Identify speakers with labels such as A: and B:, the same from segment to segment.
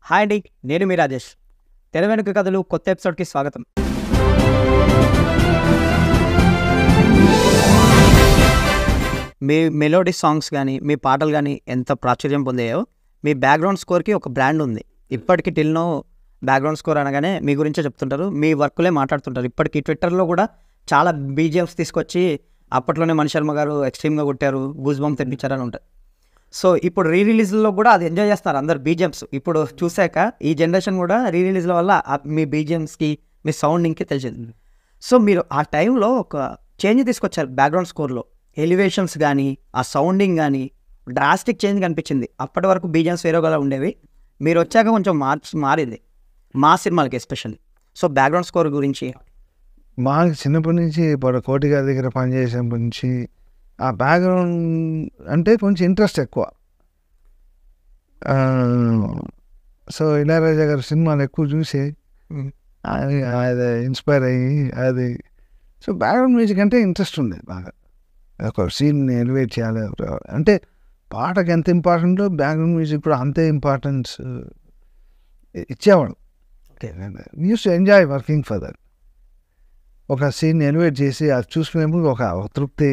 A: Hi అండి, నేను మీ రాజేష్. తెర వెనుక కథలు కొత్త ఎపిసోడ్కి స్వాగతం. మీ మెలోడీ సాంగ్స్ కానీ మీ పాటలు కానీ ఎంత ప్రాచుర్యం పొందాయో మీ బ్యాక్గ్రౌండ్ స్కోర్కి ఒక బ్రాండ్ ఉంది. ఇప్పటికీ టిల్నో బ్యాక్గ్రౌండ్ స్కోర్ అనగానే మీ గురించే చెప్తుంటారు, మీ వర్క్లే మాట్లాడుతుంటారు. ఇప్పటికీ ట్విట్టర్లో కూడా చాలా బీజిఎమ్స్ తీసుకొచ్చి అప్పట్లోనే మణి శర్మ గారు ఎక్స్ట్రీమ్గా కొట్టారు, గూస్ బంప్ తెప్పించారని ఉంటుంది. సో ఇప్పుడు రీ రిలీజ్లో కూడా అది ఎంజాయ్ చేస్తారు అందరు బీజిఎమ్స్. ఇప్పుడు చూశాక ఈ జనరేషన్ కూడా రీ రిలీజ్ల వల్ల మీ బీజిఎమ్స్కి మీ సౌండింగ్కి తెలిసింది. సో మీరు ఆ టైంలో ఒక చేంజ్ తీసుకొచ్చారు బ్యాక్గ్రౌండ్ స్కోర్లో, ఎలివేషన్స్ కానీ ఆ సౌండింగ్ కానీ డ్రాస్టిక్ చేంజ్ కనిపించింది. అప్పటి వరకు బీజిఎమ్స్ వేరేగా ఉండేవి, మీరు వచ్చాక కొంచెం మారింది మా సినిమాలకి ఎస్పెషల్లీ. సో బ్యాక్గ్రౌండ్ స్కోర్ గురించి
B: మాకు చిన్నప్పటి నుంచి ఇప్పుడు కోటి గారి దగ్గర పనిచేసినప్పటి నుంచి ఆ బ్యాక్గ్రౌండ్ అంటే కొంచెం ఇంట్రెస్ట్ ఎక్కువ. సో ఇళయరాజా గారి సినిమాలు ఎక్కువ చూసి అది ఇన్స్పైర్ అయ్యి అది సో బ్యాక్గ్రౌండ్ మ్యూజిక్ అంటే ఇంట్రెస్ట్ ఉంది బాగా. ఒక సీన్ని ఎలివేట్ చేయాలి అంటే పాటకి ఎంత ఇంపార్టెంటో బ్యాక్గ్రౌండ్ మ్యూజిక్ కూడా అంతే ఇంపార్టెన్స్ ఇచ్చేవాడు. Use to enjoy working for that. ఒక సీన్ ఎలివేట్ చేసి అది చూసుకునేప్పుడు ఒక తృప్తి,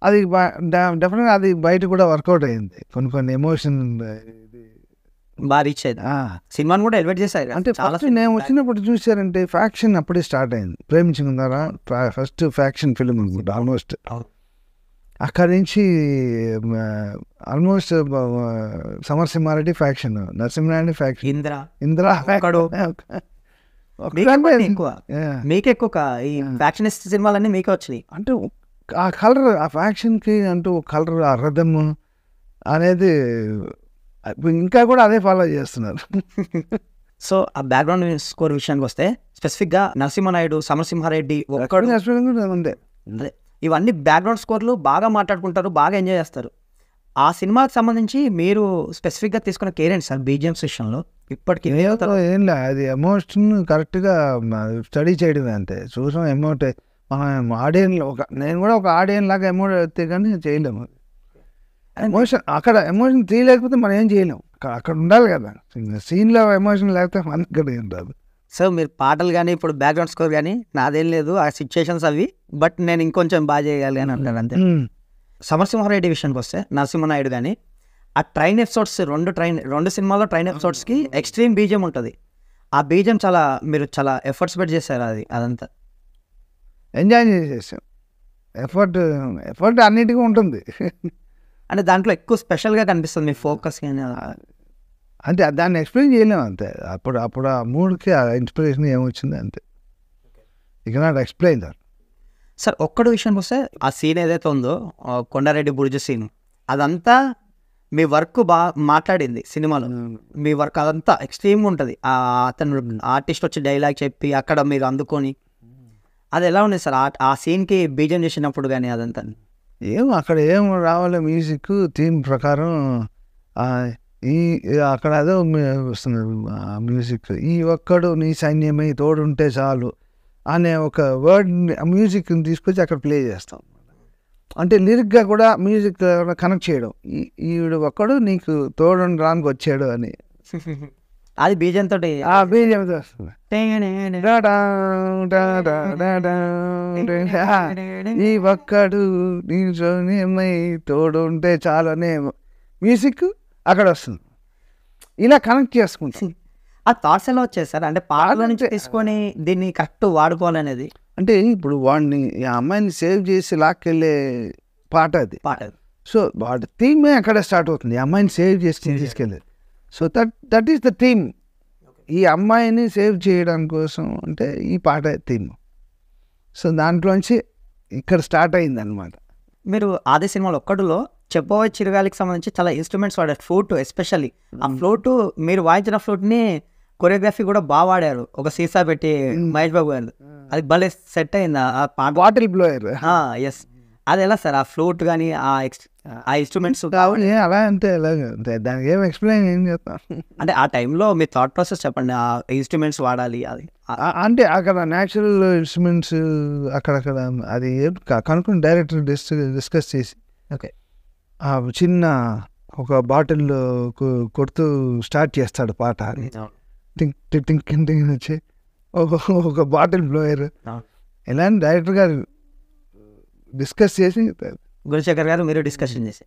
B: అది డెఫినెట్గా అది బయట కూడా వర్కౌట్ అయింది. కొన్ని ఎమోషన్
A: బాగా రీచ్ అయింది, సినిమాని కూడా ఎలివేట్ చేశారు.
B: అంటే నేను వచ్చినప్పుడు చూసారంటే ఫ్యాక్షన్ అప్పుడే స్టార్ట్ అయింది. ప్రేమించుకుందారా ఫస్ట్ ఫ్యాక్షన్ ఫిల్మ్ అనుకుంటా ఆల్మోస్ట్. అక్కడి నుంచి almost Samarasimha Reddy faction, Narasimha Reddy faction, Indra
A: మీకే ఎక్కువ ఈ ఫ్యాక్షనిస్ట్ సినిమాలన్నీ మీకే వచ్చినాయి.
B: అంటే ఆ కలర్, ఆ ఫ్యాక్షన్కి అంటూ కలర్, ఆ రథం అనేది ఇంకా కూడా అదే ఫాలో చేస్తున్నారు.
A: సో ఆ బ్యాక్గ్రౌండ్ స్కోర్ విషయానికి వస్తే స్పెసిఫిక్గా నరసింహనాయుడు, సమరసింహారెడ్డి
B: ఉండే
A: అదే ఇవన్నీ బ్యాక్గ్రౌండ్ స్కోర్లు బాగా మాట్లాడుకుంటారు, బాగా ఎంజాయ్ చేస్తారు. ఆ సినిమాకి సంబంధించి మీరు స్పెసిఫిక్గా తీసుకున్న కేర్ ఏంటి సార్ బీజిఎమ్స్ విషయంలో? ఇప్పటికీ
B: ఏం లే, అది ఎమోషన్ కరెక్ట్గా స్టడీ చేయడమే అంతే. చూసాం ఎమోట్ మనం ఆడియన్లో నేను కూడా ఒక ఆడియన్ లాగా ఎమోట్ అయితే కానీ చేయలేము. ఎమోషన్ అక్కడ ఎమోషన్ తీయలేకపోతే మనం ఏం చేయలేము. అక్కడ ఉండాలి కదా సీన్లో, ఎమోషన్ లేకపోతే మన ఇక్కడ ఏం రాదు.
A: సో మీరు పాటలు కానీ ఇప్పుడు బ్యాక్గ్రౌండ్ స్కోర్ కానీ నాదేం లేదు, ఆ సిచ్యుయేషన్స్ అవి, బట్ నేను ఇంకొంచెం బాగా చేయాలి అని అంటాను అంతే. సమరసింహారెడ్డి విషయానికి వస్తే నరసింహనాయుడు కానీ ఆ ట్రైన్ ఎపిసోడ్స్, రెండు సినిమాల్లో ట్రైన్ ఎపిసోడ్స్కి ఎక్స్ట్రీమ్ బీజియం ఉంటుంది. ఆ బీజియం మీరు చాలా ఎఫర్ట్స్ పెట్టి చేశారు. అదంతా
B: ఎంజాయ్ చేసేసాం. ఎఫర్ట్ అన్నిటికీ ఉంటుంది.
A: అంటే దాంట్లో ఎక్కువ స్పెషల్గా కనిపిస్తుంది మీ ఫోకస్ కానీ.
B: అంటే దాన్ని ఎక్స్ప్లెయిన్ చేయలేము అంతే. అప్పుడు ఆ మూడ్కి ఆ ఇన్స్పిరేషన్ ఏమొచ్చింది అంతే. You cannot explain that.
A: Sir ఒక్కడు విషయానికి వస్తే ఆ సీన్ ఏదైతే ఉందో కొండారెడ్డి బురుజు సీన్, అదంతా మీ వర్క్ బాగా మాట్లాడింది సినిమాలో. మీ వర్క్ అదంతా ఎక్స్ట్రీమ్గా ఉంటుంది. అతను ఆర్టిస్ట్ వచ్చి డైలాగ్ చెప్పి అక్కడ మీరు అందుకొని అది ఎలా ఉంది సార్ ఆ సీన్కి బీజం చేసినప్పుడు కానీ? అదంతా
B: అక్కడ ఏం రావాలి మ్యూజిక్ థీమ్ ప్రకారం అక్కడ అదో వస్తుంది మ్యూజిక్. ఈ ఒక్కడు నీ సైన్యమై తోడుంటే చాలు అనే ఒక వర్డ్ మ్యూజిక్ని తీసుకొచ్చి అక్కడ ప్లే చేస్తాం. అంటే లిరిక్గా కూడా మ్యూజిక్ కనెక్ట్ చేయడం, ఈవిడు ఒక్కడు నీకు తోడుండడానికి వచ్చాడు అని.
A: అది బీజంతో
B: బీజంతో వస్తుంది. ఈ ఒక్కడు నీ సైన్యమై తోడుంటే చాలు అనే మ్యూజిక్ అక్కడ వస్తుంది. ఇలా కనెక్ట్ చేసుకుంటాం.
A: ఆ థాట్స్ ఎలా వచ్చాయి సార్? అంటే పాటల నుంచి తీసుకొని దీన్ని కరెక్ట్ వాడుకోవాలనేది.
B: అంటే ఇప్పుడు వాడిని, ఈ అమ్మాయిని సేవ్ చేసి లాక్కెళ్ళే పాట అది. సో వాడి థీమే అక్కడ స్టార్ట్ అవుతుంది, ఈ అమ్మాయిని సేవ్ చేసి తీసుకెళ్ళేది. So that is the theme. ఈ అమ్మాయిని సేవ్ చేయడం కోసం అంటే ఈ పాట థీమ్. సో దాంట్లోంచి ఇక్కడ స్టార్ట్ అయింది అనమాట.
A: మీరు ఆది సినిమాలో ఒక్కడులో చెప్పబోయే చిరుగాలికి సంబంధించి చాలా ఇన్స్ట్రుమెంట్స్ వాడారు, ఫ్లూట్ ఎస్పెషల్లీ. ఆ ఫ్లూట్ మీరు వాయించిన ఫ్లూట్ని కొరియోగ్రఫీ కూడా బాగా వాడారు, ఒక సీసా పెట్టి మహేష్ బాబు గారు. అది భలే సెట్ అయింది ఆ పాట.
B: Bottle blower.
A: ఎస్, అది ఎలా సార్ ఆ ఫ్లూట్ కానీ ఆ ఇన్స్ట్రుమెంట్స్?
B: అలా అంతే, ఎలాగంతే, దానికి ఏం ఎక్స్ప్లెయిన్ ఏం చేస్తాం.
A: అంటే ఆ టైంలో మీ థాట్ ప్రాసెస్ చెప్పండి, ఆ ఇన్స్ట్రుమెంట్స్ వాడాలి అది.
B: అంటే అక్కడ న్యాచురల్ ఇన్స్ట్రుమెంట్స్ అక్కడక్కడ అది కనుక్కుని డైరెక్టర్ డిస్కస్ చేసి
A: ఓకే
B: చిన్న ఒక బాటిల్ కొడుతూ స్టార్ట్ చేస్తాడు పాట అని టింక్ టింక్ టింక్ టింక్ టింక్ వచ్చి ఒక బాటిల్ బ్లోయర్ ఇలాంటి డైరెక్టర్ గారు డిస్కస్ చేసి
A: గురుశేఖర్ గారు మీరు డిస్కషన్ చేసి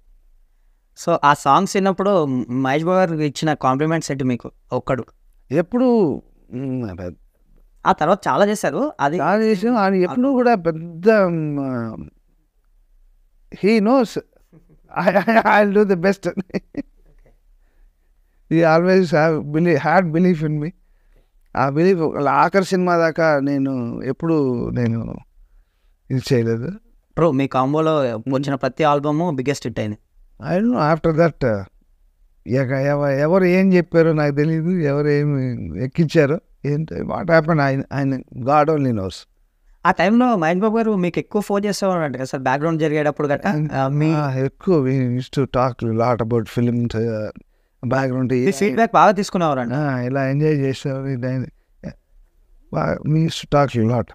A: సో ఆ సాంగ్స్ విన్నప్పుడు మహేష్ బాబు గారు ఇచ్చిన కాంప్లిమెంట్స్ ఏంటి మీకు ఒక్కడు
B: ఎప్పుడు
A: ఆ తర్వాత చాలా చేశారు అది
B: చేసాం ఆయన ఎప్పుడు కూడా పెద్ద he knows I do the best he always had belief in me ఆ బిలీఫ్ ఆఖరి సినిమా దాకా నేను ఎప్పుడు ఇది చేయలేదు.
A: బ్రో మీ కాంబోలో వచ్చిన ప్రతి ఆల్బమ్ బిగ్గెస్ట్ హిట్ అయింది.
B: I don't know after that ఎవరు ఏం చెప్పారో నాకు తెలియదు, ఎవరు ఏమి ఎక్కించారో ఏంటో వాట్ హ్యాపెన్ ఆయన గాడ్ ఓన్లీ నోస్.
A: ఆ టైంలో మహేష్ బాబు గారు మీకు ఎక్కువ ఫోన్ చేసేవారు అంటే కదా సార్ బ్యాక్గ్రౌండ్ జరిగేటప్పుడు గట్రా మీ
B: ఎక్కువ to talk lot about films background
A: feedback బాగా తీసుకునేవారు అండి.
B: ఇలా ఎంజాయ్ చేసేవారు మీ టాక్ లాట్.